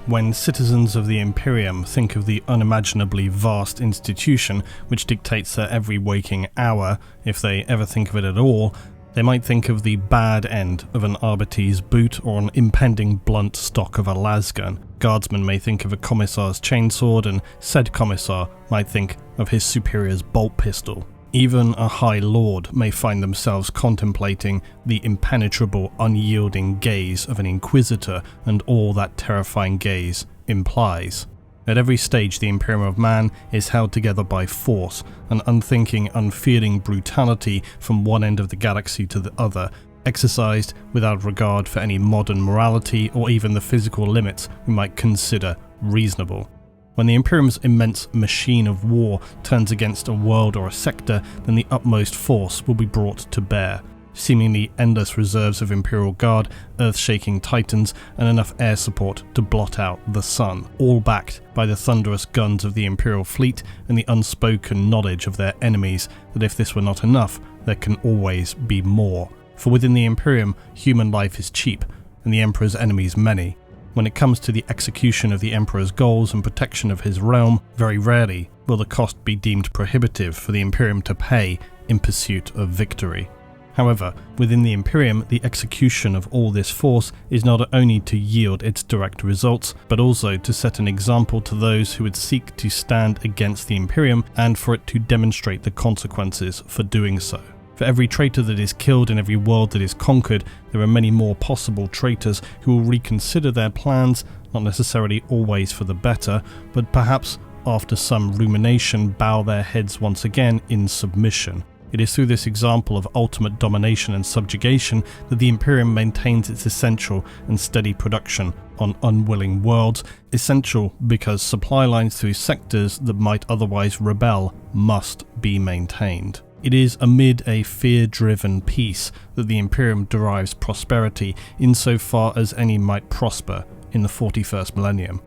When citizens of the Imperium think of the unimaginably vast institution which dictates their every waking hour, if they ever think of it at all, they might think of the bad end of an arbites boot or an impending blunt stock of a lasgun. Guardsmen may think of a commissar's chainsword, and said commissar might think of his superior's bolt pistol. Even a high lord may find themselves contemplating the impenetrable, unyielding gaze of an inquisitor and all that terrifying gaze implies. At every stage, the Imperium of Man is held together by force, an unthinking, unfeeling brutality from one end of the galaxy to the other, exercised without regard for any modern morality or even the physical limits we might consider reasonable. When the Imperium's immense machine of war turns against a world or a sector, then the utmost force will be brought to bear. Seemingly endless reserves of Imperial Guard, earth-shaking titans, and enough air support to blot out the sun, all backed by the thunderous guns of the Imperial fleet and the unspoken knowledge of their enemies that if this were not enough, there can always be more. For within the Imperium, human life is cheap, and the Emperor's enemies many. When it comes to the execution of the Emperor's goals and protection of his realm, very rarely will the cost be deemed prohibitive for the Imperium to pay in pursuit of victory. However, within the Imperium, the execution of all this force is not only to yield its direct results, but also to set an example to those who would seek to stand against the Imperium, and for it to demonstrate the consequences for doing so. For every traitor that is killed in every world that is conquered, there are many more possible traitors who will reconsider their plans, not necessarily always for the better, but perhaps after some rumination bow their heads once again in submission. It is through this example of ultimate domination and subjugation that the Imperium maintains its essential and steady production on unwilling worlds, essential because supply lines through sectors that might otherwise rebel must be maintained. It is amid a fear-driven peace that the Imperium derives prosperity insofar as any might prosper in the 41st millennium.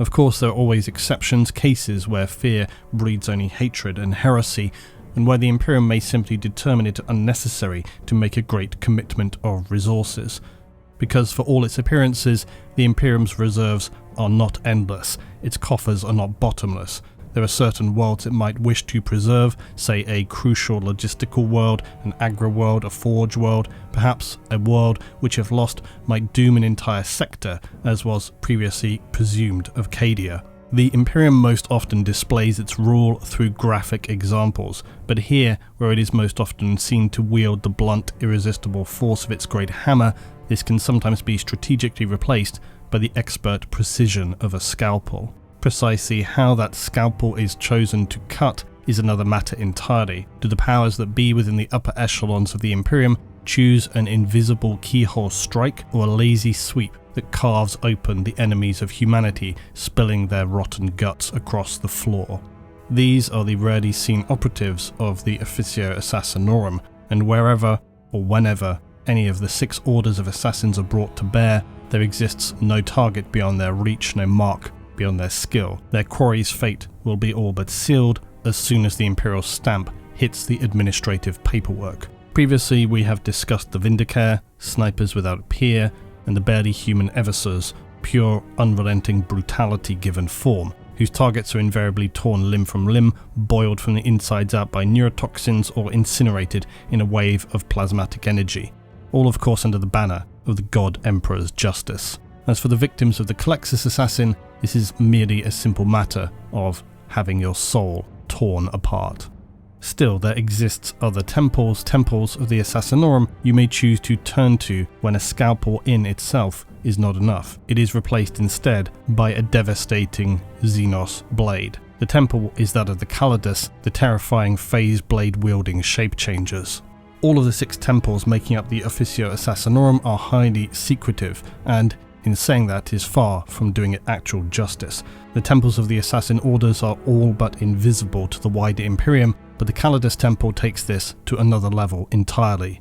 Of course, there are always exceptions, cases where fear breeds only hatred and heresy, and where the Imperium may simply determine it unnecessary to make a great commitment of resources. Because for all its appearances, the Imperium's reserves are not endless, its coffers are not bottomless. There are certain worlds it might wish to preserve, say a crucial logistical world, an agri world, a forge world, perhaps a world which if lost might doom an entire sector, as was previously presumed of Cadia. The Imperium most often displays its rule through graphic examples, but here, where it is most often seen to wield the blunt, irresistible force of its great hammer, this can sometimes be strategically replaced by the expert precision of a scalpel. Precisely how that scalpel is chosen to cut is another matter entirely. Do the powers that be within the upper echelons of the Imperium choose an invisible keyhole strike or a lazy sweep that carves open the enemies of humanity, spilling their rotten guts across the floor? These are the rarely seen operatives of the Officio Assassinorum, and wherever or whenever any of the 6 orders of assassins are brought to bear, there exists no target beyond their reach, no mark beyond their skill. Their quarry's fate will be all but sealed as soon as the Imperial stamp hits the administrative paperwork. Previously, we have discussed the Vindicare, snipers without peer, and the barely human Eversors, pure, unrelenting brutality given form, whose targets are invariably torn limb from limb, boiled from the insides out by neurotoxins, or incinerated in a wave of plasmatic energy. All of course under the banner of the God Emperor's justice. As for the victims of the Callidus assassin, this is merely a simple matter of having your soul torn apart. Still, there exists other temples of the Assassinorum you may choose to turn to when a scalpel in itself is not enough. It is replaced instead by a devastating Xenos blade. The temple is that of the Callidus, the terrifying phase blade wielding shape changers. All of the 6 temples making up the Officio Assassinorum are highly secretive, and in saying that is far from doing it actual justice. The temples of the Assassin Orders are all but invisible to the wider Imperium, but the Callidus Temple takes this to another level entirely.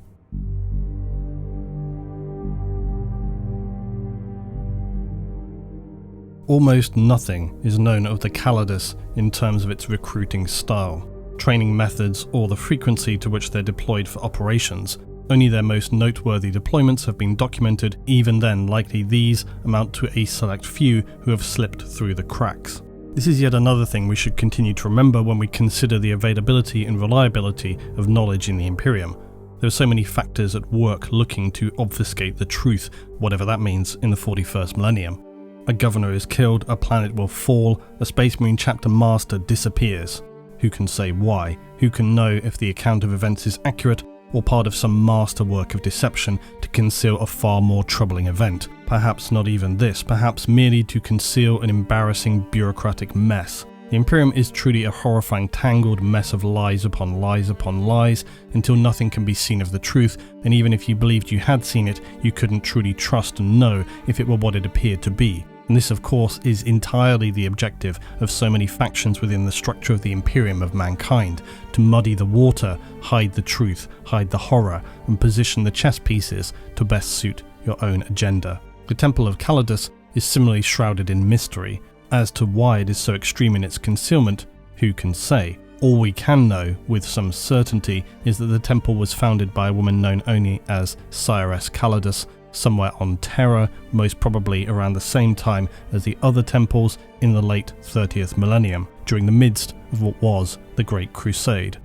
Almost nothing is known of the Callidus in terms of its recruiting style, training methods, or the frequency to which they're deployed for operations. Only their most noteworthy deployments have been documented, even then likely these amount to a select few who have slipped through the cracks. This is yet another thing we should continue to remember when we consider the availability and reliability of knowledge in the Imperium. There are so many factors at work looking to obfuscate the truth, whatever that means, in the 41st millennium. A governor is killed, a planet will fall, a Space Marine chapter master disappears. Who can say why? Who can know if the account of events is accurate or part of some masterwork of deception to conceal a far more troubling event? Perhaps not even this, perhaps merely to conceal an embarrassing bureaucratic mess. The Imperium is truly a horrifying tangled mess of lies upon lies upon lies, until nothing can be seen of the truth, and even if you believed you had seen it, you couldn't truly trust and know if it were what it appeared to be. And this, of course, is entirely the objective of so many factions within the structure of the Imperium of mankind, to muddy the water, hide the truth, hide the horror, and position the chess pieces to best suit your own agenda. The Temple of Callidus is similarly shrouded in mystery. As to why it is so extreme in its concealment, who can say? All we can know with some certainty is that the temple was founded by a woman known only as Siress Callidus, somewhere on Terra, most probably around the same time as the other temples in the late 30th millennium, during the midst of what was the Great Crusade.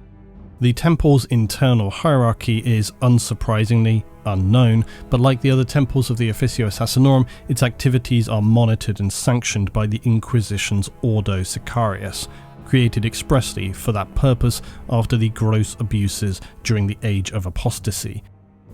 The temple's internal hierarchy is unsurprisingly unknown, but like the other temples of the Officio Assassinorum, its activities are monitored and sanctioned by the Inquisition's Ordo Sicarius, created expressly for that purpose after the gross abuses during the Age of Apostasy.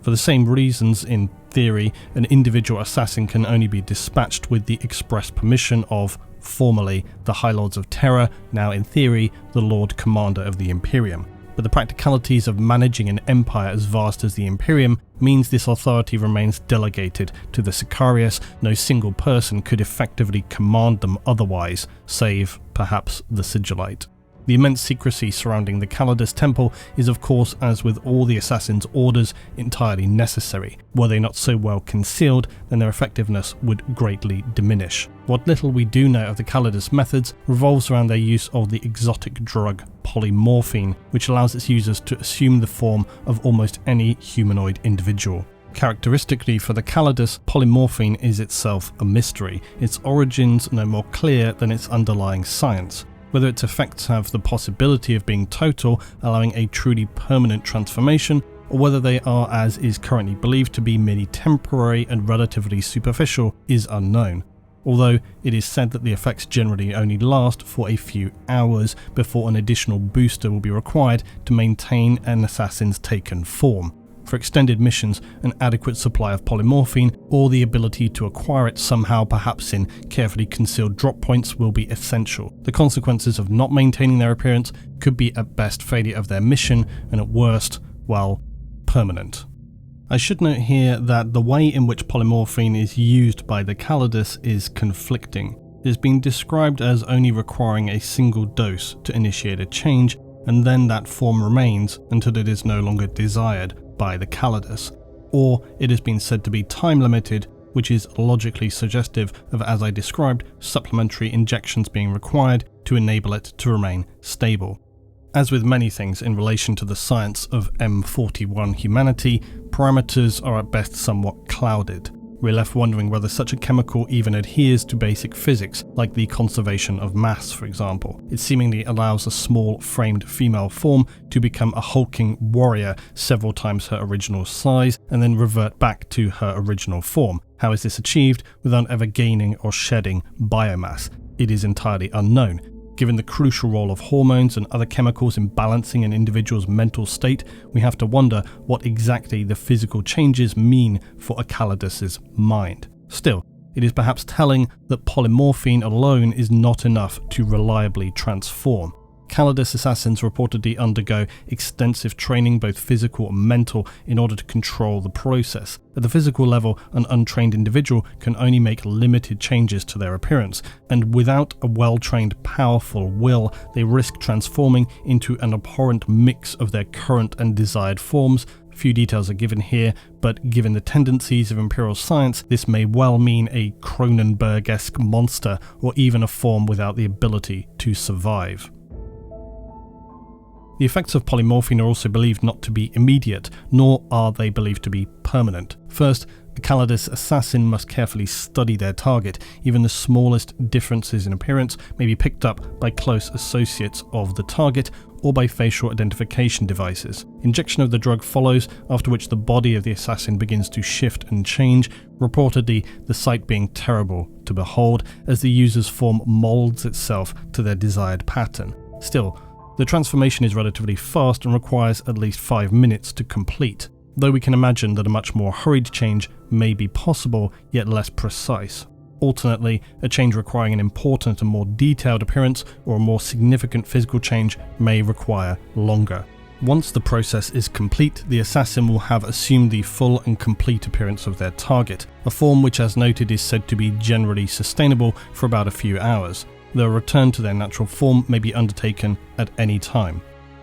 For the same reasons, in theory, an individual assassin can only be dispatched with the express permission of, formerly, the High Lords of Terra, now in theory, the Lord Commander of the Imperium. But the practicalities of managing an empire as vast as the Imperium means this authority remains delegated to the Sicarius. No single person could effectively command them otherwise, save, perhaps, the Sigillite. The immense secrecy surrounding the Callidus Temple is, of course, as with all the Assassin's orders, entirely necessary. Were they not so well concealed, then their effectiveness would greatly diminish. What little we do know of the Callidus methods revolves around their use of the exotic drug polymorphine, which allows its users to assume the form of almost any humanoid individual. Characteristically for the Callidus, polymorphine is itself a mystery, its origins no more clear than its underlying science. Whether its effects have the possibility of being total, allowing a truly permanent transformation, or whether they are, as is currently believed, to be merely temporary and relatively superficial, is unknown. Although it is said that the effects generally only last for a few hours before an additional booster will be required to maintain an assassin's taken form. For extended missions, an adequate supply of polymorphine, or the ability to acquire it somehow, perhaps in carefully concealed drop points, will be essential. The consequences of not maintaining their appearance could be at best failure of their mission, and at worst, well, permanent. I should note here that the way in which polymorphine is used by the Callidus is conflicting. It has been described as only requiring a single dose to initiate a change, and then that form remains until it is no longer desired by the Callidus, or it has been said to be time limited, which is logically suggestive of, as I described, supplementary injections being required to enable it to remain stable. As with many things in relation to the science of M41 humanity, parameters are at best somewhat clouded. We're left wondering whether such a chemical even adheres to basic physics, like the conservation of mass, for example. It seemingly allows a small, framed female form to become a hulking warrior several times her original size, and then revert back to her original form. How is this achieved without ever gaining or shedding biomass? It is entirely unknown. Given the crucial role of hormones and other chemicals in balancing an individual's mental state, we have to wonder what exactly the physical changes mean for a Callidus's mind. Still, it is perhaps telling that polymorphine alone is not enough to reliably transform. Callidus assassins reportedly undergo extensive training, both physical and mental, in order to control the process. At the physical level, an untrained individual can only make limited changes to their appearance, and without a well-trained, powerful will, they risk transforming into an abhorrent mix of their current and desired forms. Few details are given here, but given the tendencies of Imperial science, this may well mean a Cronenberg-esque monster, or even a form without the ability to survive. The effects of polymorphine are also believed not to be immediate, nor are they believed to be permanent. First, a Callidus assassin must carefully study their target. Even the smallest differences in appearance may be picked up by close associates of the target or by facial identification devices. Injection of the drug follows, after which the body of the assassin begins to shift and change, reportedly the sight being terrible to behold as the user's form molds itself to their desired pattern. Still, the transformation is relatively fast and requires at least 5 minutes to complete, though we can imagine that a much more hurried change may be possible, yet less precise. Alternately, a change requiring an important and more detailed appearance or a more significant physical change may require longer. Once the process is complete, the assassin will have assumed the full and complete appearance of their target, a form which, as noted, is said to be generally sustainable for about a few hours. Their return to their natural form may be undertaken at any time.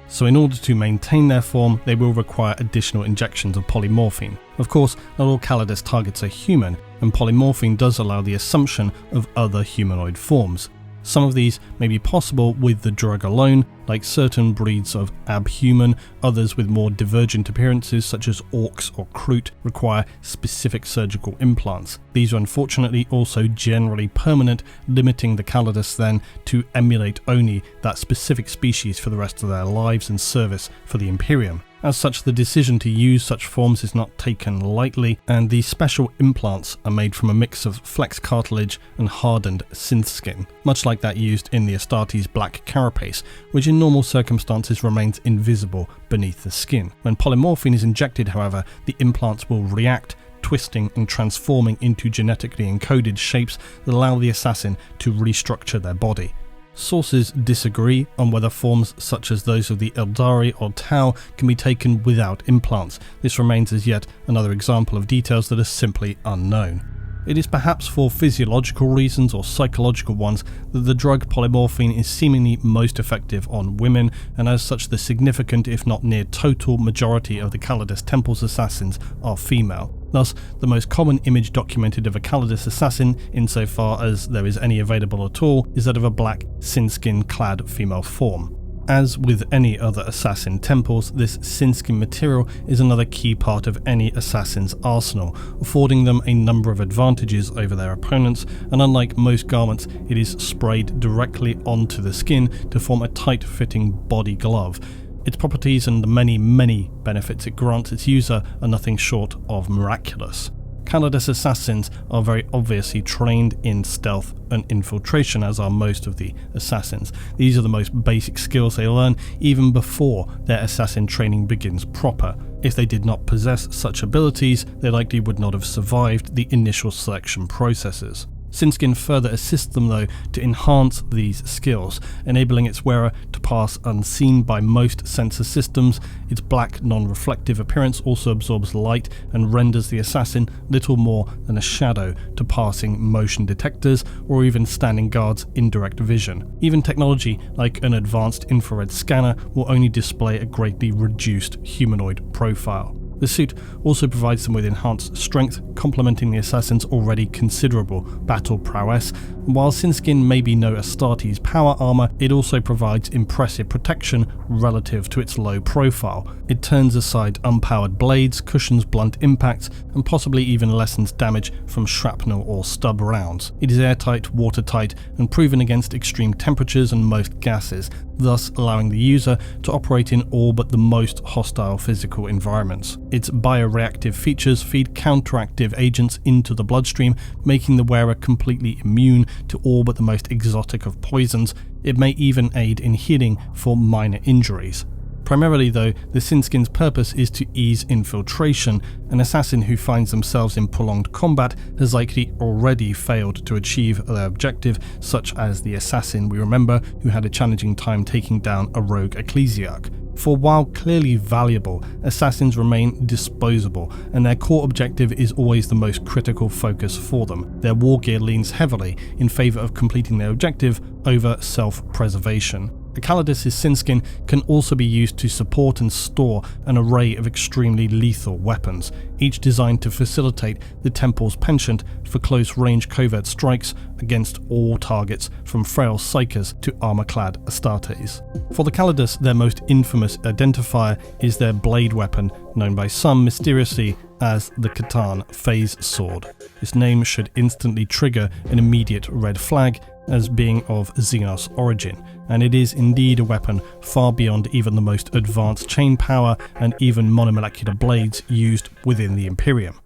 So in order to maintain their form, they will require additional injections of polymorphine. Of course, not all Callidus targets are human, and polymorphine does allow the assumption of other humanoid forms. Some of these may be possible with the drug alone, like certain breeds of abhuman. Others with more divergent appearances, such as orcs or Kroot, require specific surgical implants. These are unfortunately also generally permanent, limiting the Callidus then to emulate only that specific species for the rest of their lives in service for the Imperium. As such, the decision to use such forms is not taken lightly, and these special implants are made from a mix of flex cartilage and hardened synth skin, much like that used in the Astartes' black carapace, which in normal circumstances remains invisible beneath the skin. When polymorphine is injected, however, the implants will react, twisting and transforming into genetically encoded shapes that allow the assassin to restructure their body. Sources disagree on whether forms such as those of the Eldari or Tau can be taken without implants. This remains as yet another example of details that are simply unknown. It is perhaps for physiological reasons or psychological ones that the drug polymorphine is seemingly most effective on women, and as such the significant, if not near total, majority of the Callidus Temple's assassins are female. Thus, the most common image documented of a Callidus assassin, insofar as there is any available at all, is that of a black, sin-skin-clad female form. As with any other assassin temples, this sin-skin material is another key part of any assassin's arsenal, affording them a number of advantages over their opponents, and unlike most garments, it is sprayed directly onto the skin to form a tight-fitting body glove. Its properties and the many benefits it grants its user are nothing short of miraculous. Callidus assassins are very obviously trained in stealth and infiltration, as are most of the assassins. These are the most basic skills they learn even before their assassin training begins proper. If they did not possess such abilities, they likely would not have survived the initial selection processes. Synskin further assists them though to enhance these skills, enabling its wearer to pass unseen by most sensor systems. Its black non-reflective appearance also absorbs light and renders the assassin little more than a shadow to passing motion detectors or even standing guards' indirect vision. Even technology like an advanced infrared scanner will only display a greatly reduced humanoid profile. The suit also provides them with enhanced strength, complementing the assassin's already considerable battle prowess. While Synskin may be no Astartes power armor, it also provides impressive protection relative to its low profile. It turns aside unpowered blades, cushions blunt impacts, and possibly even lessens damage from shrapnel or stub rounds. It is airtight, watertight, and proven against extreme temperatures and most gases, thus allowing the user to operate in all but the most hostile physical environments. Its bioreactive features feed counteractive agents into the bloodstream, making the wearer completely immune to all but the most exotic of poisons. It may even aid in healing for minor injuries. Primarily though, the Synskin's purpose is to ease infiltration. An assassin who finds themselves in prolonged combat has likely already failed to achieve their objective, such as the assassin we remember who had a challenging time taking down a rogue ecclesiarch. For while clearly valuable, assassins remain disposable, and their core objective is always the most critical focus for them. Their war gear leans heavily in favour of completing their objective over self-preservation. Callidus' sin skin can also be used to support and store an array of extremely lethal weapons, each designed to facilitate the temple's penchant for close-range covert strikes against all targets, from frail psykers to armor-clad Astartes. For the Callidus, their most infamous identifier is their blade weapon, known by some mysteriously as the Khatan Phase Sword. This name should instantly trigger an immediate red flag as being of Xenos origin, and it is indeed a weapon far beyond even the most advanced chain power and even monomolecular blades used within the Imperium.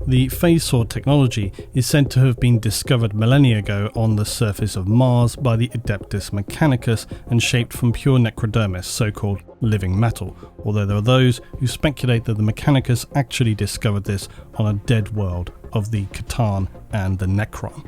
The Phase Sword technology is said to have been discovered millennia ago on the surface of Mars by the Adeptus Mechanicus and shaped from pure necrodermis, so-called living metal, although there are those who speculate that the Mechanicus actually discovered this on a dead world of the Khatan and the Necron.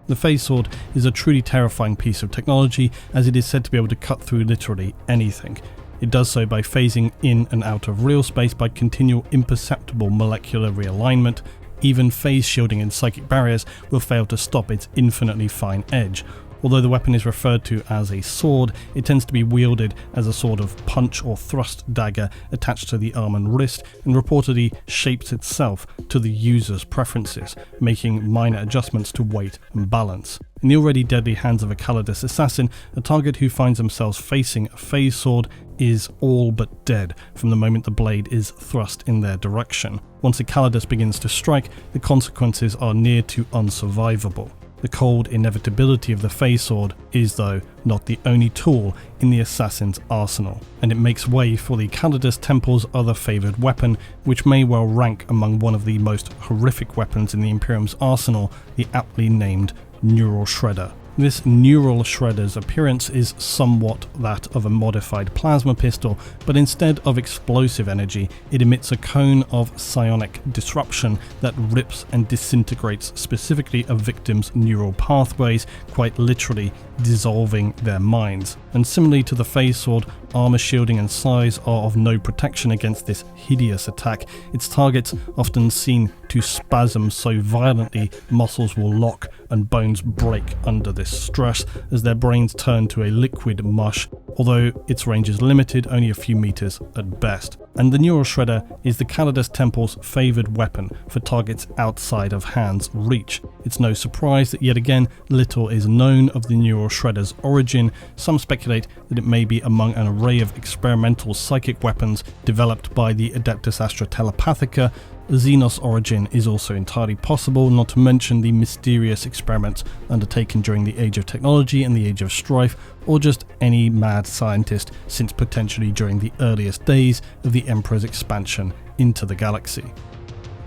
The Phase Sword is a truly terrifying piece of technology, as it is said to be able to cut through literally anything. It does so by phasing in and out of real space by continual imperceptible molecular realignment. Even phase shielding and psychic barriers will fail to stop its infinitely fine edge. Although the weapon is referred to as a sword, it tends to be wielded as a sort of punch or thrust dagger attached to the arm and wrist, and reportedly shapes itself to the user's preferences, making minor adjustments to weight and balance. In the already deadly hands of a Callidus assassin, a target who finds themselves facing a phase sword is all but dead from the moment the blade is thrust in their direction. Once a Callidus begins to strike, the consequences are near to unsurvivable. The cold inevitability of the Phase Sword is, though, not the only tool in the assassin's arsenal, and it makes way for the Callidus Temple's other favoured weapon, which may well rank among one of the most horrific weapons in the Imperium's arsenal, the aptly named Neural Shredder. This Neural Shredder's appearance is somewhat that of a modified plasma pistol, but instead of explosive energy, it emits a cone of psionic disruption that rips and disintegrates specifically a victim's neural pathways, quite literally dissolving their minds. And similarly to the Phase Sword, armor shielding and size are of no protection against this hideous attack, its targets often seen to spasm so violently muscles will lock and bones break under this stress as their brains turn to a liquid mush, although its range is limited, only a few meters at best. And the Neural Shredder is the Callidus Temple's favoured weapon for targets outside of hand's reach. It's no surprise that yet again little is known of the Neural Shredder's origin. Some speculate that it may be among an array of experimental psychic weapons developed by the Adeptus Astra Telepathica. Xenos origin is also entirely possible, not to mention the mysterious experiments undertaken during the Age of Technology and the Age of Strife, or just any mad scientist since potentially during the earliest days of the Emperor's expansion into the galaxy.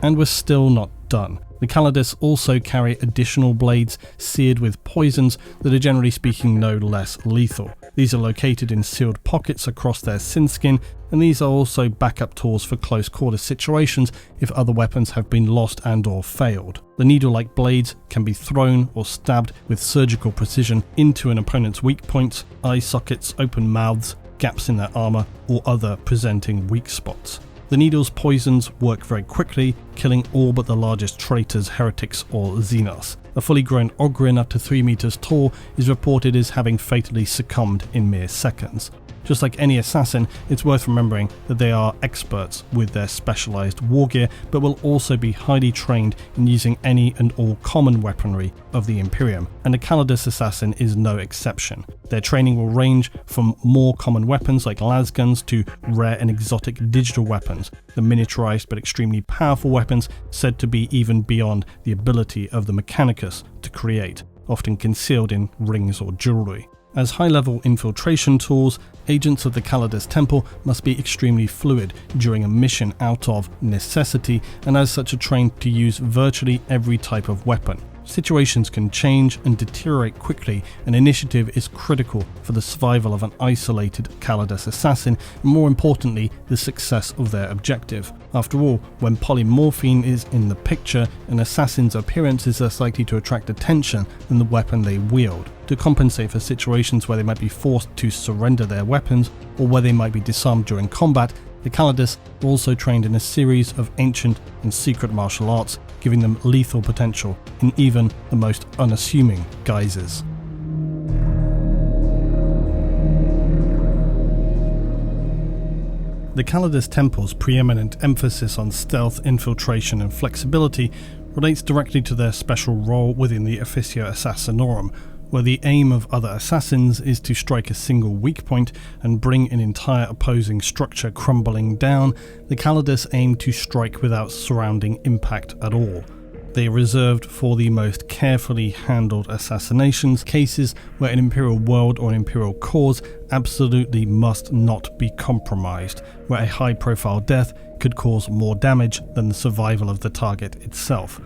And we're still not done. The Callidus also carry additional blades seared with poisons that are generally speaking no less lethal. These are located in sealed pockets across their sin skin, and these are also backup tools for close quarter situations if other weapons have been lost and or failed. The needle-like blades can be thrown or stabbed with surgical precision into an opponent's weak points, eye sockets, open mouths, gaps in their armor, or other presenting weak spots. The needle's poisons work very quickly, killing all but the largest traitors, heretics, or Xenos. A fully grown Ogrin up to 3 meters tall is reported as having fatally succumbed in mere seconds. Just like any assassin, it's worth remembering that they are experts with their specialized war gear, but will also be highly trained in using any and all common weaponry of the Imperium, and a Callidus assassin is no exception. Their training will range from more common weapons like lasguns to rare and exotic digital weapons, the miniaturized but extremely powerful weapons said to be even beyond the ability of the Mechanicus to create, often concealed in rings or jewelry. As high-level infiltration tools, agents of the Callidus Temple must be extremely fluid during a mission out of necessity, and as such are trained to use virtually every type of weapon. Situations can change and deteriorate quickly, and initiative is critical for the survival of an isolated Callidus assassin, and more importantly, the success of their objective. After all, when polymorphine is in the picture, an assassin's appearance is less likely to attract attention than the weapon they wield. To compensate for situations where they might be forced to surrender their weapons, or where they might be disarmed during combat, the Callidus are also trained in a series of ancient and secret martial arts, giving them lethal potential in even the most unassuming guises. The Callidus Temple's preeminent emphasis on stealth, infiltration and flexibility relates directly to their special role within the Officio Assassinorum, where the aim of other assassins is to strike a single weak point and bring an entire opposing structure crumbling down. The Callidus aim to strike without surrounding impact at all. They are reserved for the most carefully handled assassinations, cases where an Imperial world or an Imperial cause absolutely must not be compromised, where a high-profile death could cause more damage than the survival of the target itself.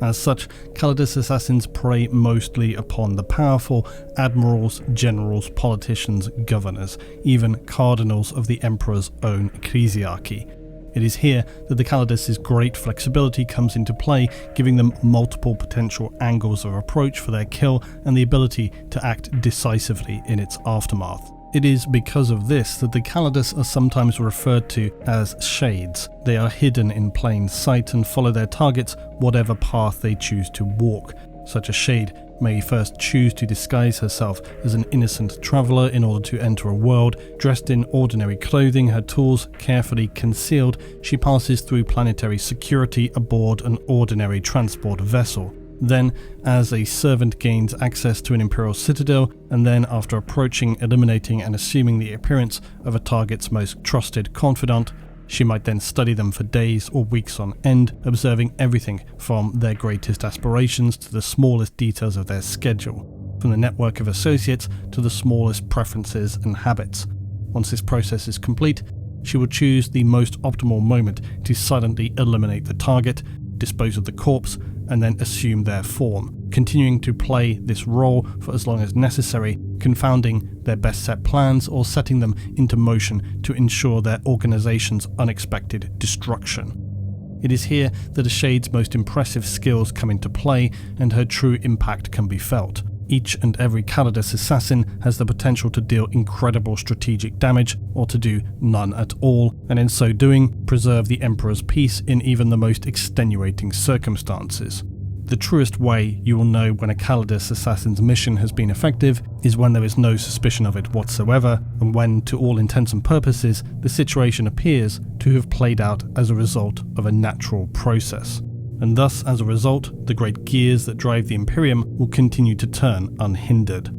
As such, Callidus assassins prey mostly upon the powerful admirals, generals, politicians, governors, even cardinals of the Emperor's own ecclesiarchy. It is here that the Callidus' great flexibility comes into play, giving them multiple potential angles of approach for their kill and the ability to act decisively in its aftermath. It is because of this that the Callidus are sometimes referred to as shades. They are hidden in plain sight and follow their targets whatever path they choose to walk. Such a shade may first choose to disguise herself as an innocent traveller in order to enter a world. Dressed in ordinary clothing, her tools carefully concealed, she passes through planetary security aboard an ordinary transport vessel. Then, as a servant gains access to an Imperial citadel, and then after approaching, eliminating and assuming the appearance of a target's most trusted confidant, she might then study them for days or weeks on end, observing everything from their greatest aspirations to the smallest details of their schedule, from the network of associates to the smallest preferences and habits. Once this process is complete, she will choose the most optimal moment to silently eliminate the target, dispose of the corpse, and then assume their form, continuing to play this role for as long as necessary, confounding their best set plans or setting them into motion to ensure their organization's unexpected destruction. It is here that a Shade's most impressive skills come into play and her true impact can be felt. Each and every Callidus assassin has the potential to deal incredible strategic damage or to do none at all, and in so doing, preserve the Emperor's peace in even the most extenuating circumstances. The truest way you will know when a Callidus assassin's mission has been effective is when there is no suspicion of it whatsoever, and when, to all intents and purposes, the situation appears to have played out as a result of a natural process. And thus, as a result, the great gears that drive the Imperium will continue to turn unhindered.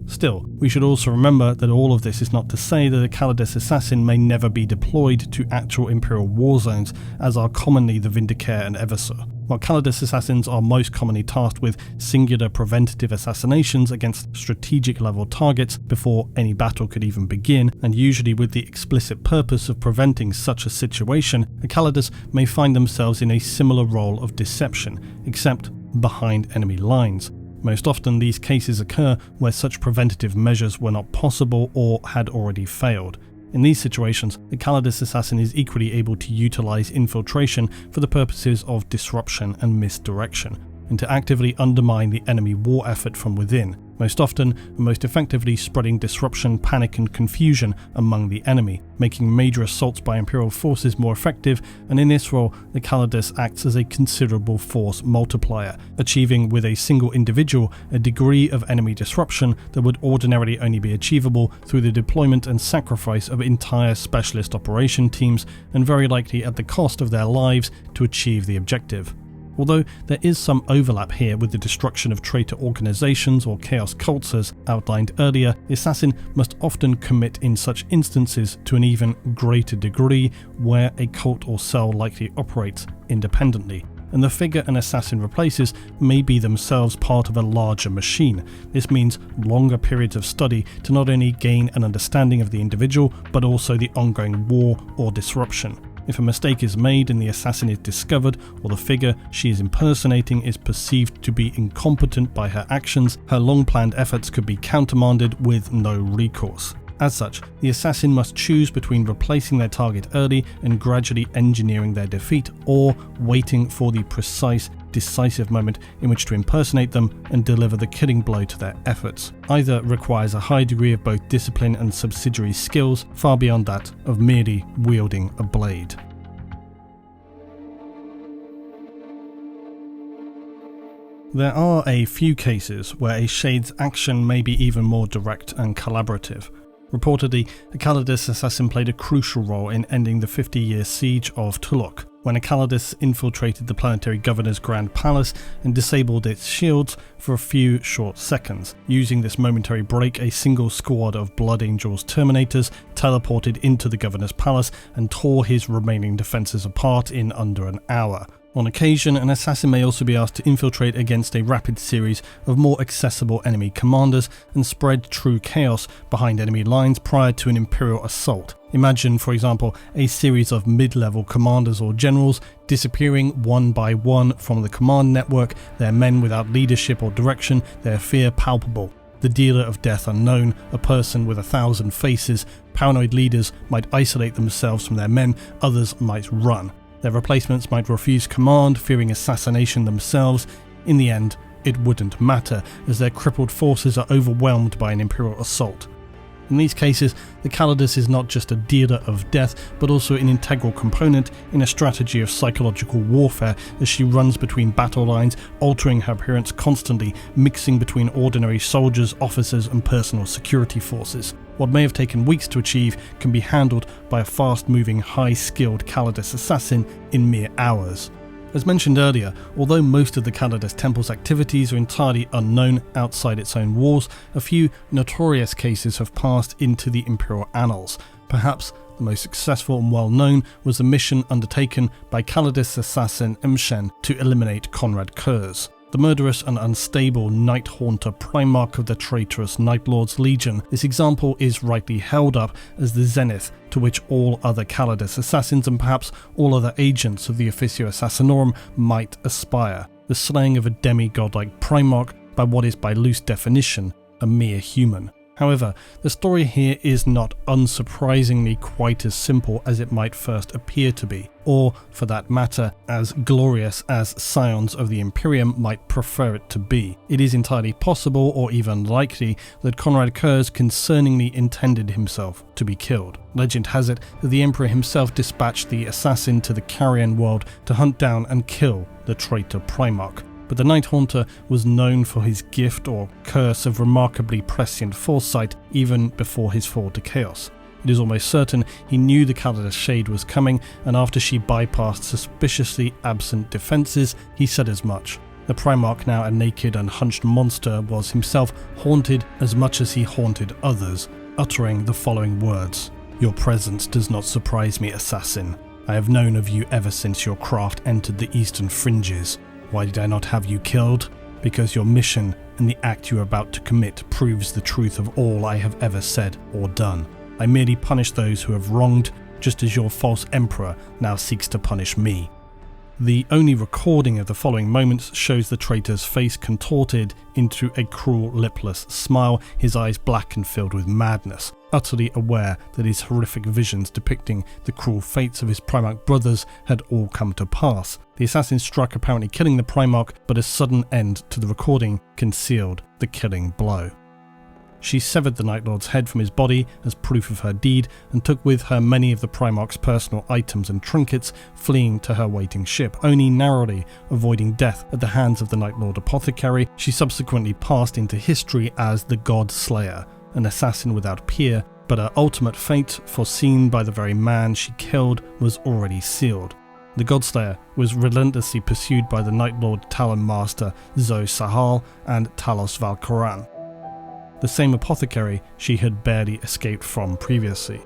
Still, we should also remember that all of this is not to say that a Callidus assassin may never be deployed to actual Imperial war zones, as are commonly the Vindicare and Eversor. While Callidus assassins are most commonly tasked with singular preventative assassinations against strategic level targets before any battle could even begin, and usually with the explicit purpose of preventing such a situation, a Callidus may find themselves in a similar role of deception, except behind enemy lines. Most often these cases occur where such preventative measures were not possible or had already failed. In these situations, the Callidus assassin is equally able to utilize infiltration for the purposes of disruption and misdirection, and to actively undermine the enemy war effort from within, most often and most effectively spreading disruption, panic and confusion among the enemy, making major assaults by Imperial forces more effective, and in this role the Callidus acts as a considerable force multiplier, achieving with a single individual a degree of enemy disruption that would ordinarily only be achievable through the deployment and sacrifice of entire specialist operation teams, and very likely at the cost of their lives to achieve the objective. Although there is some overlap here with the destruction of traitor organizations or chaos cults as outlined earlier, the assassin must often commit in such instances to an even greater degree where a cult or cell likely operates independently, and the figure an assassin replaces may be themselves part of a larger machine. This means longer periods of study to not only gain an understanding of the individual, but also the ongoing war or disruption. If a mistake is made and the assassin is discovered, or the figure she is impersonating is perceived to be incompetent by her actions, her long-planned efforts could be countermanded with no recourse. As such, the assassin must choose between replacing their target early and gradually engineering their defeat, or waiting for the precise, decisive moment in which to impersonate them and deliver the killing blow to their efforts. Either requires a high degree of both discipline and subsidiary skills, far beyond that of merely wielding a blade. There are a few cases where a Shade's action may be even more direct and collaborative. Reportedly, the Callidus assassin played a crucial role in ending the 50-year siege of Tuluk, when a Callidus infiltrated the planetary governor's grand palace and disabled its shields for a few short seconds. Using this momentary break, a single squad of Blood Angels Terminators teleported into the governor's palace and tore his remaining defences apart in under an hour. On occasion, an assassin may also be asked to infiltrate against a rapid series of more accessible enemy commanders and spread true chaos behind enemy lines prior to an Imperial assault. Imagine, for example, a series of mid-level commanders or generals disappearing one by one from the command network, their men without leadership or direction, their fear palpable. The dealer of death unknown, a person with 1,000 faces. Paranoid leaders might isolate themselves from their men, others might run. Their replacements might refuse command, fearing assassination themselves. In the end, it wouldn't matter, as their crippled forces are overwhelmed by an Imperial assault. In these cases, the Callidus is not just a dealer of death, but also an integral component in a strategy of psychological warfare as she runs between battle lines, altering her appearance constantly, mixing between ordinary soldiers, officers, and personal security forces. What may have taken weeks to achieve can be handled by a fast-moving, high-skilled Callidus assassin in mere hours. As mentioned earlier, although most of the Callidus Temple's activities are entirely unknown outside its own walls, a few notorious cases have passed into the Imperial annals. Perhaps the most successful and well-known was the mission undertaken by Callidus assassin M'Shen to eliminate Conrad Kurz, the murderous and unstable Night Haunter Primarch of the traitorous Night Lord's Legion. This example is rightly held up as the zenith to which all other Callidus assassins and perhaps all other agents of the Officio Assassinorum might aspire. The slaying of a demigod-like Primarch by what is by loose definition a mere human. However, the story here is not unsurprisingly quite as simple as it might first appear to be, or, for that matter, as glorious as Scions of the Imperium might prefer it to be. It is entirely possible, or even likely, that Conrad Kurz concerningly intended himself to be killed. Legend has it that the Emperor himself dispatched the assassin to the Carrion world to hunt down and kill the traitor Primarch. But the Night Haunter was known for his gift or curse of remarkably prescient foresight even before his fall to chaos. It is almost certain he knew the Callidus Shade was coming, and after she bypassed suspiciously absent defences, he said as much. The Primarch, now a naked and hunched monster, was himself haunted as much as he haunted others, uttering the following words: "Your presence does not surprise me, assassin. I have known of you ever since your craft entered the eastern fringes. Why did I not have you killed? Because your mission and the act you are about to commit proves the truth of all I have ever said or done. I merely punish those who have wronged, just as your false emperor now seeks to punish me." The only recording of the following moments shows the traitor's face contorted into a cruel, lipless smile, his eyes black and filled with madness, utterly aware that his horrific visions depicting the cruel fates of his Primarch brothers had all come to pass. The assassin struck, apparently killing the Primarch, but a sudden end to the recording concealed the killing blow. She severed the Night Lord's head from his body as proof of her deed and took with her many of the Primarch's personal items and trinkets, fleeing to her waiting ship, only narrowly avoiding death at the hands of the Night Lord Apothecary. She subsequently passed into history as the God Slayer, an assassin without peer, but her ultimate fate, foreseen by the very man she killed, was already sealed. The Godslayer was relentlessly pursued by the Night Lord Talon Master Zoe Sahal and Talos Valkoran, the same apothecary she had barely escaped from previously.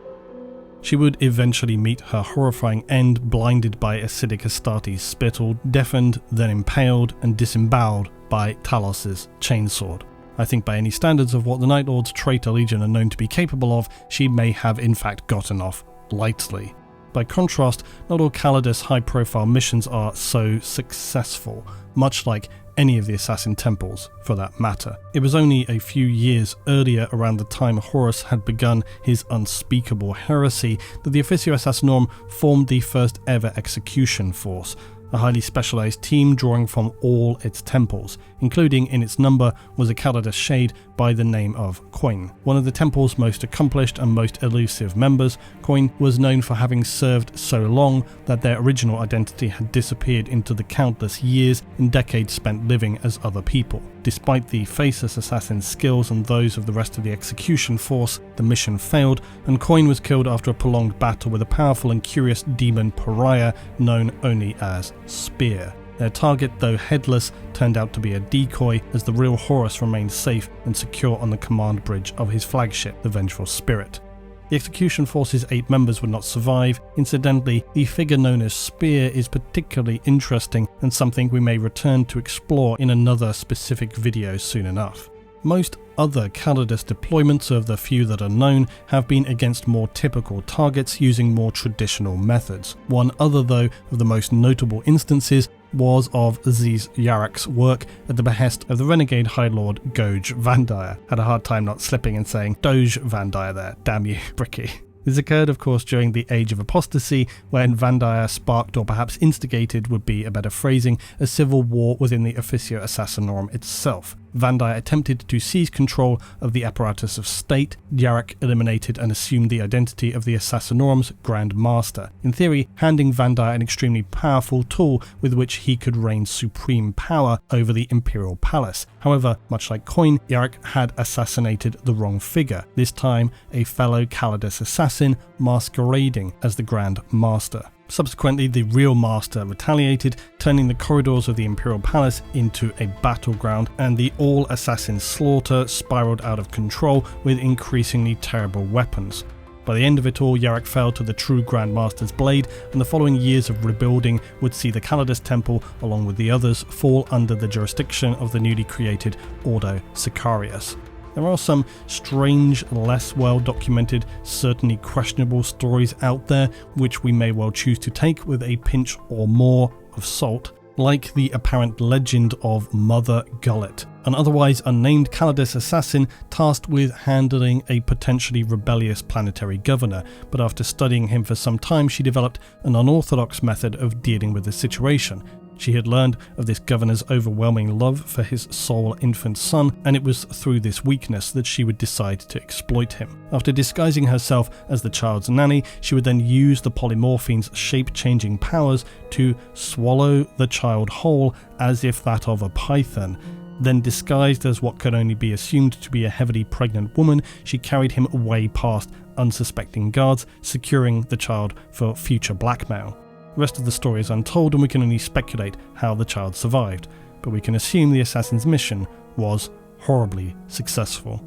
She would eventually meet her horrifying end, blinded by acidic Astartes' spittle, deafened, then impaled and disemboweled by Talos' chainsword. I think by any standards of what the Night Lord's traitor legion are known to be capable of, she may have in fact gotten off lightly. By contrast, not all Callidus high-profile missions are so successful, much like any of the Assassin Temples, for that matter. It was only a few years earlier, around the time Horus had begun his unspeakable heresy, that the Officio Assassinorum formed the first ever execution force, a highly specialised team drawing from all its temples. Including in its number was a Callidus Shade by the name of Coin. One of the temple's most accomplished and most elusive members, Coin was known for having served so long that their original identity had disappeared into the countless years and decades spent living as other people. Despite the faceless assassin's skills and those of the rest of the execution force, the mission failed, and Coin was killed after a prolonged battle with a powerful and curious demon pariah known only as Spear. Their target, though headless, turned out to be a decoy, as the real Horus remained safe and secure on the command bridge of his flagship, the Vengeful Spirit. The execution force's 8 members would not survive. Incidentally, the figure known as Spear is particularly interesting and something we may return to explore in another specific video soon enough. Most other Callidus deployments, of the few that are known, have been against more typical targets using more traditional methods. One other, though, of the most notable instances was of Aziz Yarek's work at the behest of the renegade High Lord Goj Vandire. Had a hard time not slipping and saying Doge Vandire there, damn you, Bricky. This occurred, of course, during the Age of Apostasy, when Vandire sparked, or perhaps instigated would be a better phrasing, a civil war within the Officio Assassinorum itself. Vandire attempted to seize control of the apparatus of state. Yarek eliminated and assumed the identity of the Assassinorum's Grand Master, in theory handing Vandire an extremely powerful tool with which he could reign supreme power over the Imperial Palace. However, much like Coin, Yarek had assassinated the wrong figure, this time a fellow Callidus assassin masquerading as the Grand Master. Subsequently, the real master retaliated, turning the corridors of the Imperial Palace into a battleground, and the all-assassin slaughter spiraled out of control with increasingly terrible weapons. By the end of it all, Yarek fell to the true Grand Master's blade, and the following years of rebuilding would see the Callidus Temple, along with the others, fall under the jurisdiction of the newly created Ordo Sicarius. There are some strange, less well documented, certainly questionable stories out there which we may well choose to take with a pinch or more of salt, like the apparent legend of Mother Gullet, an otherwise unnamed Callidus assassin tasked with handling a potentially rebellious planetary governor, but after studying him for some time she developed an unorthodox method of dealing with the situation. She had learned of this governor's overwhelming love for his sole infant son, and it was through this weakness that she would decide to exploit him. After disguising herself as the child's nanny, she would then use the polymorphine's shape-changing powers to swallow the child whole as if that of a python. Then, disguised as what could only be assumed to be a heavily pregnant woman, she carried him away past unsuspecting guards, securing the child for future blackmail. The rest of the story is untold, and we can only speculate how the child survived, but we can assume the assassin's mission was horribly successful.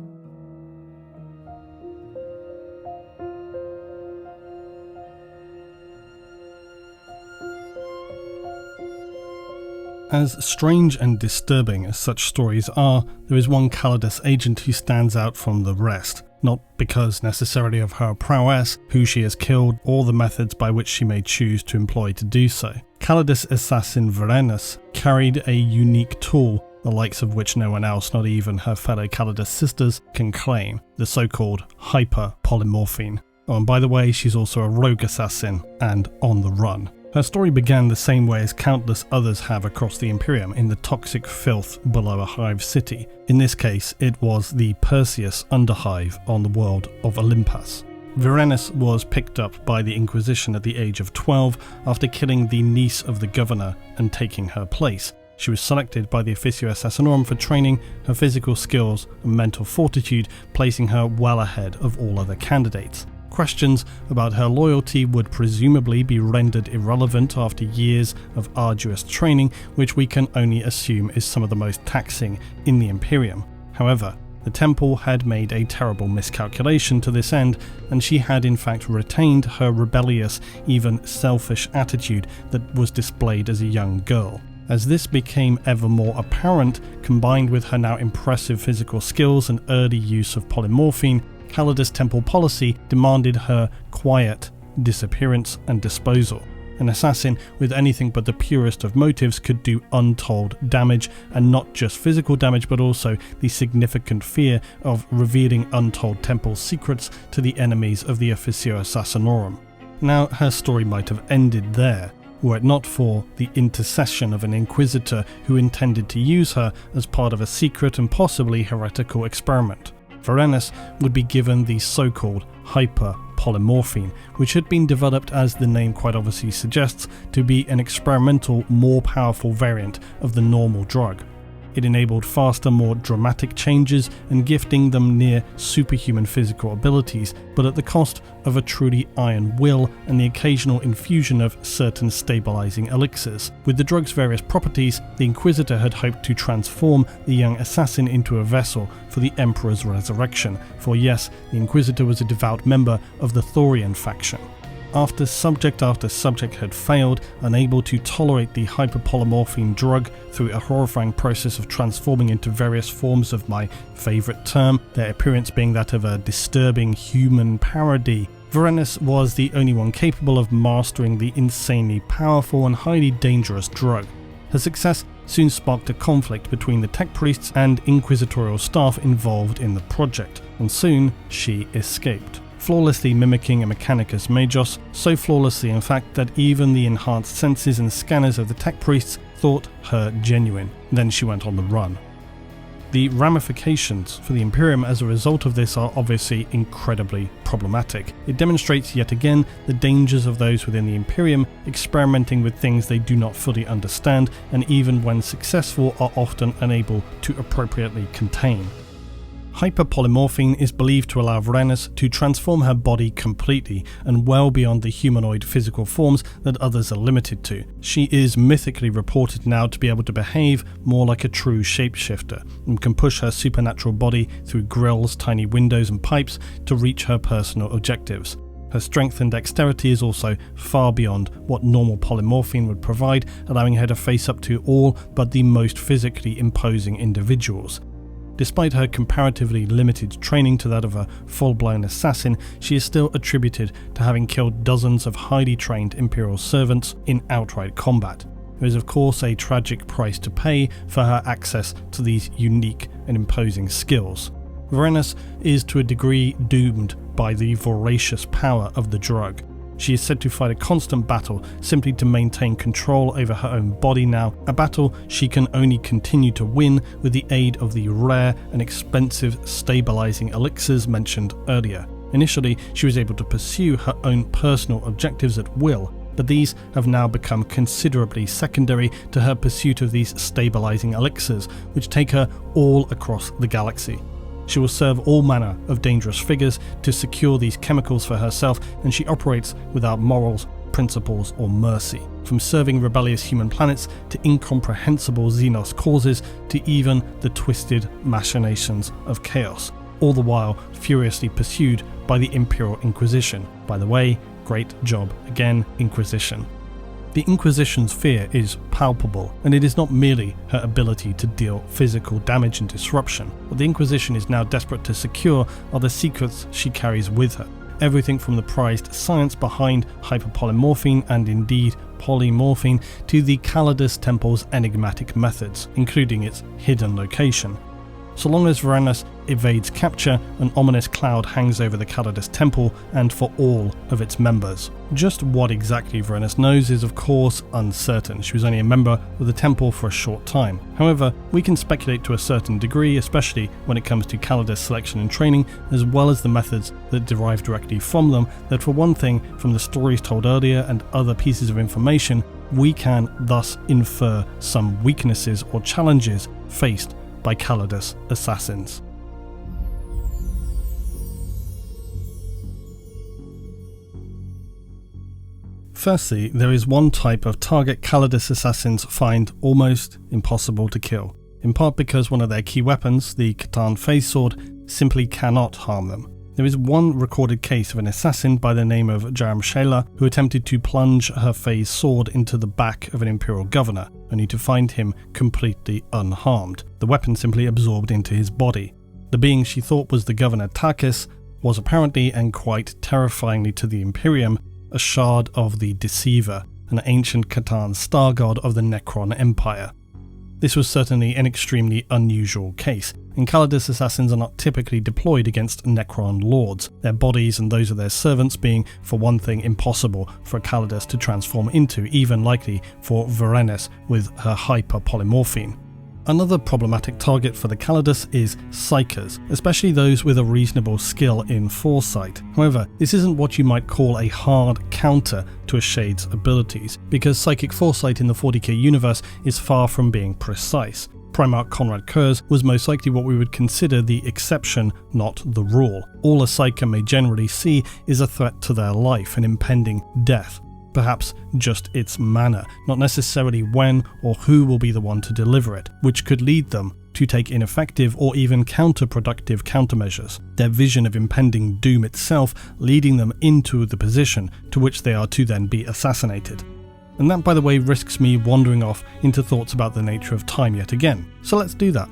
As strange and disturbing as such stories are, there is one Callidus agent who stands out from the rest. Not because necessarily of her prowess, who she has killed, or the methods by which she may choose to employ to do so. Callidus assassin Varenus carried a unique tool, the likes of which no one else, not even her fellow Callidus sisters, can claim, the so-called hyper-polymorphine. Oh, and by the way, she's also a rogue assassin and on the run. Her story began the same way as countless others have across the Imperium, in the toxic filth below a hive city. In this case, it was the Perseus underhive on the world of Olympus. Varenus was picked up by the Inquisition at the age of 12 after killing the niece of the governor and taking her place. She was selected by the Officio Assassinorum for training, her physical skills and mental fortitude, placing her well ahead of all other candidates. Questions about her loyalty would presumably be rendered irrelevant after years of arduous training, which we can only assume is some of the most taxing in the Imperium. However, the Temple had made a terrible miscalculation to this end, and she had in fact retained her rebellious, even selfish attitude that was displayed as a young girl. As this became ever more apparent, combined with her now impressive physical skills and early use of polymorphine, Callidus Temple policy demanded her quiet disappearance and disposal. An assassin with anything but the purest of motives could do untold damage, and not just physical damage but also the significant fear of revealing untold temple secrets to the enemies of the Officio Assassinorum. Now, her story might have ended there, were it not for the intercession of an inquisitor who intended to use her as part of a secret and possibly heretical experiment. Varenus would be given the so-called hyper-polymorphine, which had been developed, as the name quite obviously suggests, to be an experimental, more powerful variant of the normal drug. It enabled faster, more dramatic changes and gifting them near superhuman physical abilities, but at the cost of a truly iron will and the occasional infusion of certain stabilizing elixirs. With the drug's various properties, the Inquisitor had hoped to transform the young assassin into a vessel for the Emperor's resurrection, for yes, the Inquisitor was a devout member of the Thorian faction. After subject had failed, unable to tolerate the hyperpolymorphine drug through a horrifying process of transforming into various forms of my favourite term, their appearance being that of a disturbing human parody, Varenus was the only one capable of mastering the insanely powerful and highly dangerous drug. Her success soon sparked a conflict between the tech priests and inquisitorial staff involved in the project, and soon she escaped, flawlessly mimicking a Mechanicus Magos, so flawlessly in fact that even the enhanced senses and scanners of the tech priests thought her genuine. Then she went on the run. The ramifications for the Imperium as a result of this are obviously incredibly problematic. It demonstrates yet again the dangers of those within the Imperium experimenting with things they do not fully understand, and even when successful are often unable to appropriately contain. Hyperpolymorphine is believed to allow Varenus to transform her body completely and well beyond the humanoid physical forms that others are limited to. She is mythically reported now to be able to behave more like a true shapeshifter and can push her supernatural body through grills, tiny windows and pipes to reach her personal objectives. Her strength and dexterity is also far beyond what normal polymorphine would provide, allowing her to face up to all but the most physically imposing individuals. Despite her comparatively limited training to that of a full-blown assassin, she is still attributed to having killed dozens of highly trained Imperial servants in outright combat. There is of course a tragic price to pay for her access to these unique and imposing skills. Varenus is to a degree doomed by the voracious power of the drug. She is said to fight a constant battle simply to maintain control over her own body now, a battle she can only continue to win with the aid of the rare and expensive stabilizing elixirs mentioned earlier. Initially, she was able to pursue her own personal objectives at will, but these have now become considerably secondary to her pursuit of these stabilizing elixirs, which take her all across the galaxy. She will serve all manner of dangerous figures to secure these chemicals for herself, and she operates without morals, principles, or mercy. From serving rebellious human planets to incomprehensible Xenos causes to even the twisted machinations of chaos, all the while furiously pursued by the Imperial Inquisition. By the way, great job again, Inquisition. The Inquisition's fear is palpable, and it is not merely her ability to deal physical damage and disruption. What the Inquisition is now desperate to secure are the secrets she carries with her. Everything from the prized science behind hyperpolymorphine and indeed polymorphine to the Callidus Temple's enigmatic methods, including its hidden location. So long as Varenus evades capture, an ominous cloud hangs over the Callidus Temple and for all of its members. Just what exactly Varenus knows is of course uncertain. She was only a member of the Temple for a short time. However, we can speculate to a certain degree, especially when it comes to Callidus selection and training, as well as the methods that derive directly from them, that for one thing, from the stories told earlier and other pieces of information, we can thus infer some weaknesses or challenges faced by Callidus assassins. Firstly, there is one type of target Callidus assassins find almost impossible to kill, in part because one of their key weapons, the Catan phase sword, simply cannot harm them. There is one recorded case of an assassin by the name of Jaramshela who attempted to plunge her phase sword into the back of an Imperial governor, only to find him completely unharmed. The weapon simply absorbed into his body. The being she thought was the governor Takis was apparently, and quite terrifyingly to the Imperium, a shard of the Deceiver, an ancient Catan star god of the Necron Empire. This was certainly an extremely unusual case, and Callidus assassins are not typically deployed against Necron lords, their bodies and those of their servants being, for one thing, impossible for a Callidus to transform into, even likely for Varenus with her hyperpolymorphine. Another problematic target for the Callidus is Psychers, especially those with a reasonable skill in foresight. However, this isn't what you might call a hard counter to a Shade's abilities, because psychic foresight in the 40k universe is far from being precise. Primarch Conrad Kurz was most likely what we would consider the exception, not the rule. All a psyker may generally see is a threat to their life, an impending death. Perhaps just its manner, not necessarily when or who will be the one to deliver it, which could lead them to take ineffective or even counterproductive countermeasures, their vision of impending doom itself leading them into the position to which they are to then be assassinated. And that, by the way, risks me wandering off into thoughts about the nature of time yet again. So let's do that.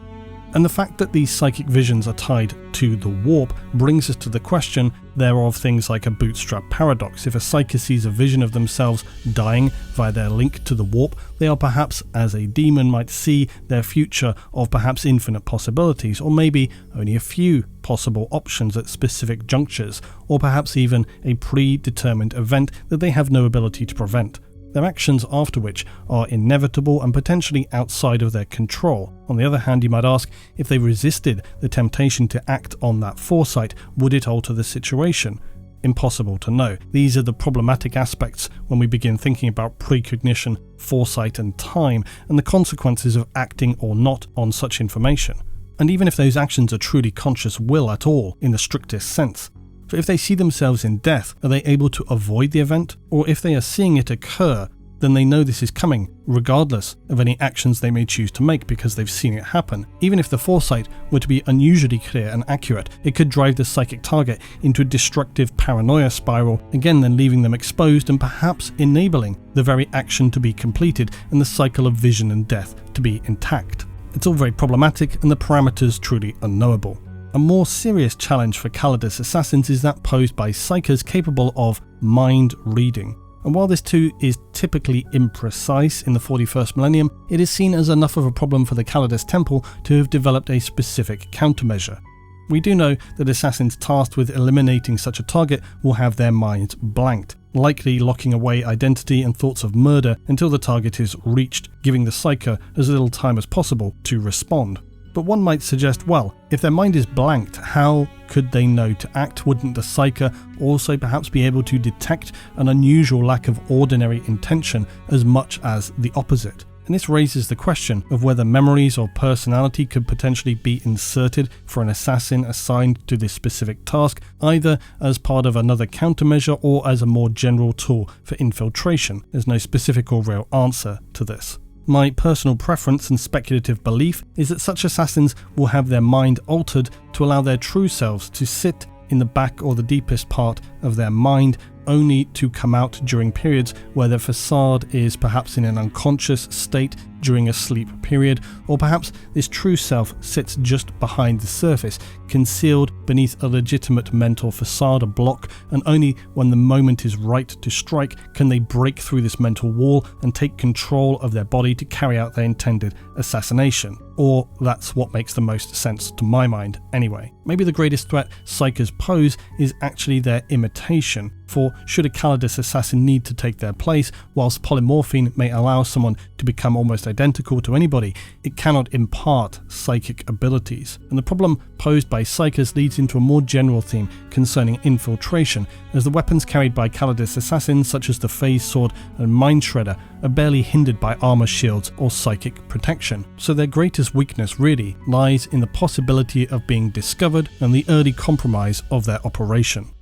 And the fact that these psychic visions are tied to the warp brings us to the question thereof things like a bootstrap paradox. If a psyker sees a vision of themselves dying via their link to the warp, they are perhaps, as a demon might see, their future of perhaps infinite possibilities, or maybe only a few possible options at specific junctures, or perhaps even a predetermined event that they have no ability to prevent. Their actions after which are inevitable and potentially outside of their control. On the other hand, you might ask, if they resisted the temptation to act on that foresight, would it alter the situation? Impossible to know. These are the problematic aspects when we begin thinking about precognition, foresight and time, and the consequences of acting or not on such information. And even if those actions are truly conscious will at all, in the strictest sense. For if they see themselves in death, are they able to avoid the event? Or if they are seeing it occur, then they know this is coming, regardless of any actions they may choose to make because they've seen it happen. Even if the foresight were to be unusually clear and accurate, it could drive the psychic target into a destructive paranoia spiral, again then leaving them exposed and perhaps enabling the very action to be completed and the cycle of vision and death to be intact. It's all very problematic and the parameters truly unknowable. A more serious challenge for Callidus assassins is that posed by psykers capable of mind reading. And while this too is typically imprecise in the 41st millennium, it is seen as enough of a problem for the Callidus Temple to have developed a specific countermeasure. We do know that assassins tasked with eliminating such a target will have their minds blanked, likely locking away identity and thoughts of murder until the target is reached, giving the psyker as little time as possible to respond. But one might suggest, well, if their mind is blanked, how could they know to act? Wouldn't the psyker also perhaps be able to detect an unusual lack of ordinary intention as much as the opposite? And this raises the question of whether memories or personality could potentially be inserted for an assassin assigned to this specific task, either as part of another countermeasure or as a more general tool for infiltration. There's no specific or real answer to this. My personal preference and speculative belief is that such assassins will have their mind altered to allow their true selves to sit in the back or the deepest part of their mind, only to come out during periods where their facade is perhaps in an unconscious state during a sleep period, or perhaps this true self sits just behind the surface, concealed beneath a legitimate mental facade, a block, and only when the moment is right to strike can they break through this mental wall and take control of their body to carry out their intended assassination. Or that's what makes the most sense to my mind anyway. Maybe the greatest threat psykers pose is actually their imitation, for should a Callidus assassin need to take their place, whilst polymorphine may allow someone to become almost identical to anybody, it cannot impart psychic abilities. And the problem posed by psykers leads into a more general theme concerning infiltration, as the weapons carried by Callidus assassins such as the phase sword and mind shredder are barely hindered by armor shields or psychic protection. So their greatest weakness really lies in the possibility of being discovered and the early compromise of their operation.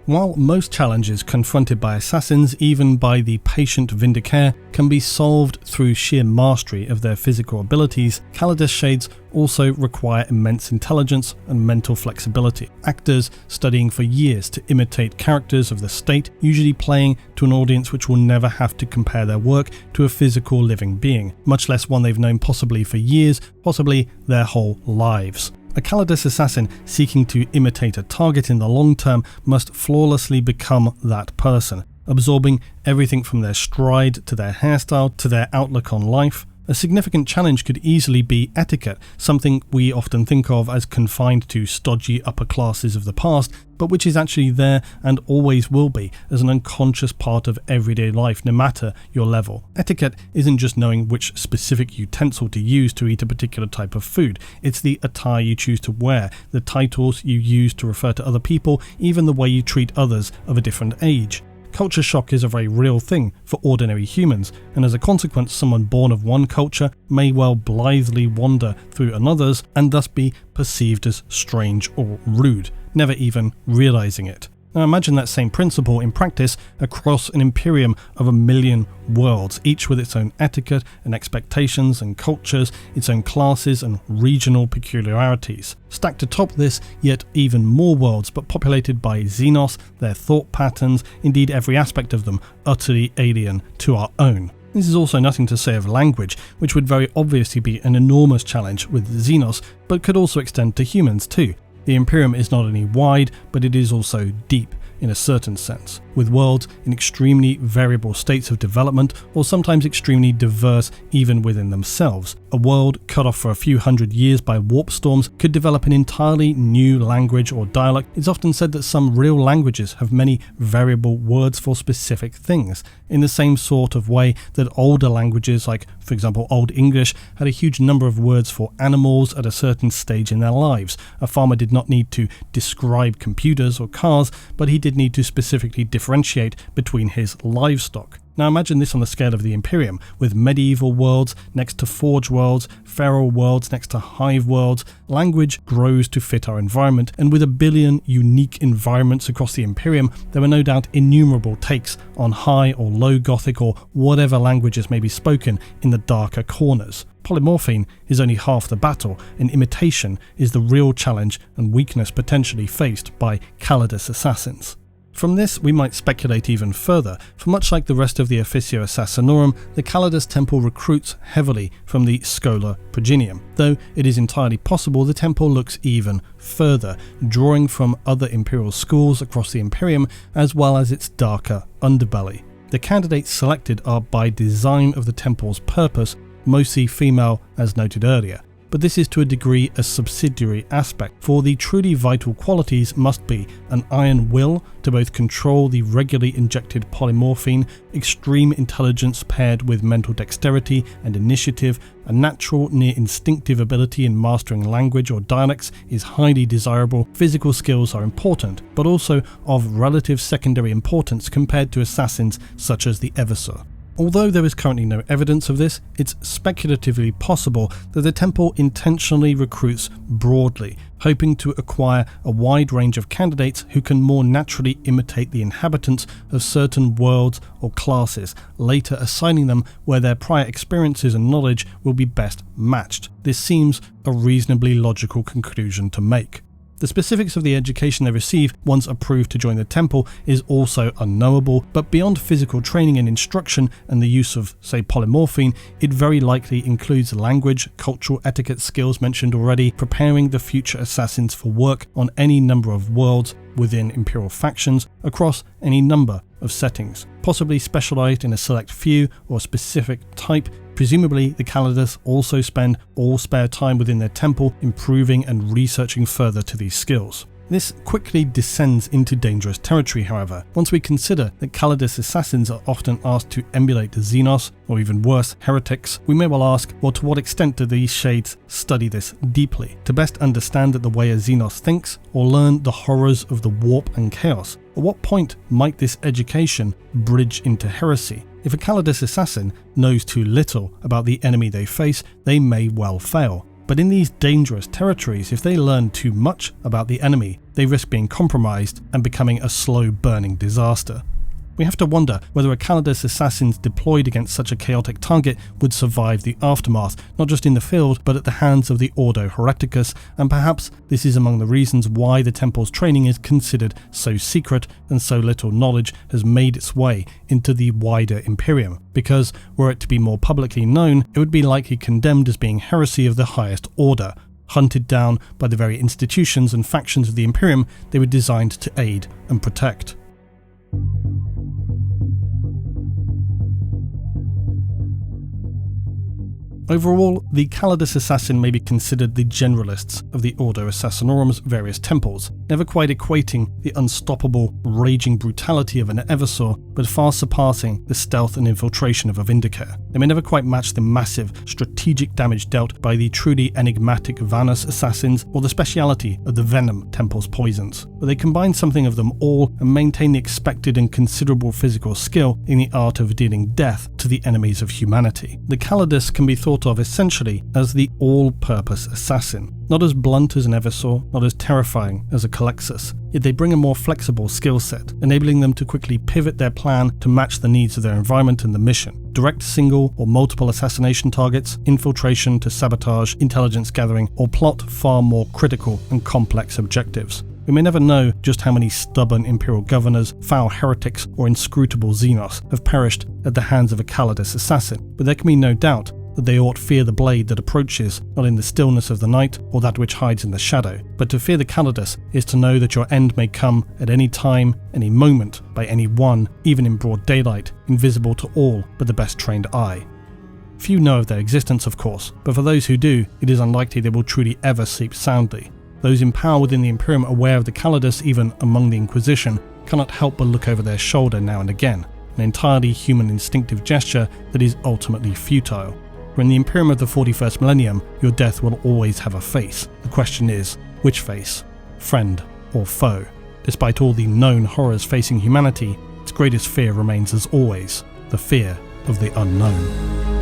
While most challenges confronted by assassins, even by the patient Vindicare, can be solved through sheer mastery of their physical abilities, Callidus shades also require immense intelligence and mental flexibility. Actors studying for years to imitate characters of the state, usually playing to an audience which will never have to compare their work to a physical living being, much less one they've known possibly for years, possibly their whole lives. A Callidus assassin seeking to imitate a target in the long term must flawlessly become that person, absorbing everything from their stride to their hairstyle to their outlook on life. A significant challenge could easily be etiquette, something we often think of as confined to stodgy upper classes of the past, but which is actually there and always will be as an unconscious part of everyday life, no matter your level. Etiquette isn't just knowing which specific utensil to use to eat a particular type of food. It's the attire you choose to wear, the titles you use to refer to other people, even the way you treat others of a different age. Culture shock is a very real thing for ordinary humans, and as a consequence, someone born of one culture may well blithely wander through another's and thus be perceived as strange or rude, never even realizing it. Now imagine that same principle in practice across an imperium of 1 million worlds, each with its own etiquette and expectations and cultures, its own classes and regional peculiarities. Stacked atop this, yet even more worlds, but populated by Xenos, their thought patterns, indeed every aspect of them, utterly alien to our own. This is also nothing to say of language, which would very obviously be an enormous challenge with Xenos, but could also extend to humans too. The Imperium is not only wide, but it is also deep, in a certain sense, with worlds in extremely variable states of development, or sometimes extremely diverse even within themselves. A world cut off for a few hundred years by warp storms could develop an entirely new language or dialect. It's often said that some real languages have many variable words for specific things, in the same sort of way that older languages, like for example Old English, had a huge number of words for animals at a certain stage in their lives. A farmer did not need to describe computers or cars, but he did need to specifically differentiate between his livestock. Now imagine this on the scale of the Imperium, with medieval worlds next to forge worlds, feral worlds next to hive worlds. Language grows to fit our environment, and with 1 billion unique environments across the Imperium, there are no doubt innumerable takes on high or low Gothic or whatever languages may be spoken in the darker corners. Polymorphine is only half the battle, and imitation is the real challenge and weakness potentially faced by Callidus assassins. From this, we might speculate even further, for much like the rest of the Officio Assassinorum, the Callidus Temple recruits heavily from the Schola Progenium, though it is entirely possible the temple looks even further, drawing from other imperial schools across the Imperium as well as its darker underbelly. The candidates selected are by design of the temple's purpose, mostly female as noted earlier, but this is to a degree a subsidiary aspect, for the truly vital qualities must be an iron will to both control the regularly injected polymorphine, extreme intelligence paired with mental dexterity and initiative, a natural near instinctive ability in mastering language or dialects is highly desirable, physical skills are important, but also of relative secondary importance compared to assassins such as the Eversor. Although there is currently no evidence of this, it's speculatively possible that the temple intentionally recruits broadly, hoping to acquire a wide range of candidates who can more naturally imitate the inhabitants of certain worlds or classes, later assigning them where their prior experiences and knowledge will be best matched. This seems a reasonably logical conclusion to make. The specifics of the education they receive once approved to join the temple is also unknowable, but beyond physical training and instruction and the use of, say, polymorphine, it very likely includes language, cultural etiquette skills mentioned already, preparing the future assassins for work on any number of worlds within Imperial factions across any number of settings, possibly specialized in a select few or specific type. Presumably, the Callidus also spend all spare time within their temple improving and researching further to these skills. This quickly descends into dangerous territory, however. Once we consider that Callidus assassins are often asked to emulate the Xenos, or even worse, heretics, we may well ask, well, to what extent do these shades study this deeply, to best understand the way a Xenos thinks, or learn the horrors of the warp and chaos? At what point might this education bridge into heresy? If a Callidus assassin knows too little about the enemy they face, they may well fail. But in these dangerous territories, if they learn too much about the enemy, they risk being compromised and becoming a slow-burning disaster. We have to wonder whether a Callidus assassins deployed against such a chaotic target would survive the aftermath, not just in the field, but at the hands of the Ordo Hereticus, and perhaps this is among the reasons why the temple's training is considered so secret and so little knowledge has made its way into the wider Imperium, because were it to be more publicly known, it would be likely condemned as being heresy of the highest order, hunted down by the very institutions and factions of the Imperium they were designed to aid and protect. Overall, the Callidus assassin may be considered the generalists of the Ordo Assassinorum's various temples, never quite equating the unstoppable, raging brutality of an Eversor, but far surpassing the stealth and infiltration of a Vindicator. They may never quite match the massive, strategic damage dealt by the truly enigmatic Vanus assassins or the speciality of the Venom Temple's poisons, but they combine something of them all and maintain the expected and considerable physical skill in the art of dealing death to the enemies of humanity. The Callidus can be thought of essentially as the all-purpose assassin, not as blunt as an Eversor, not as terrifying as a Calixus, yet they bring a more flexible skill set, enabling them to quickly pivot their plan to match the needs of their environment and the mission. Direct single or multiple assassination targets, infiltration to sabotage, intelligence gathering, or plot far more critical and complex objectives. We may never know just how many stubborn Imperial governors, foul heretics, or inscrutable Xenos have perished at the hands of a Callidus assassin, but there can be no doubt that they ought fear the blade that approaches not in the stillness of the night or that which hides in the shadow, but to fear the Callidus is to know that your end may come at any time, any moment, by any one, even in broad daylight, invisible to all but the best trained eye. Few know of their existence, of course, but for those who do, it is unlikely they will truly ever sleep soundly. Those in power within the Imperium, aware of the Callidus even among the Inquisition, cannot help but look over their shoulder now and again, an entirely human instinctive gesture that is ultimately futile. For in the Imperium of the 41st millennium, your death will always have a face. The question is, which face? Friend or foe? Despite all the known horrors facing humanity, its greatest fear remains as always, the fear of the unknown.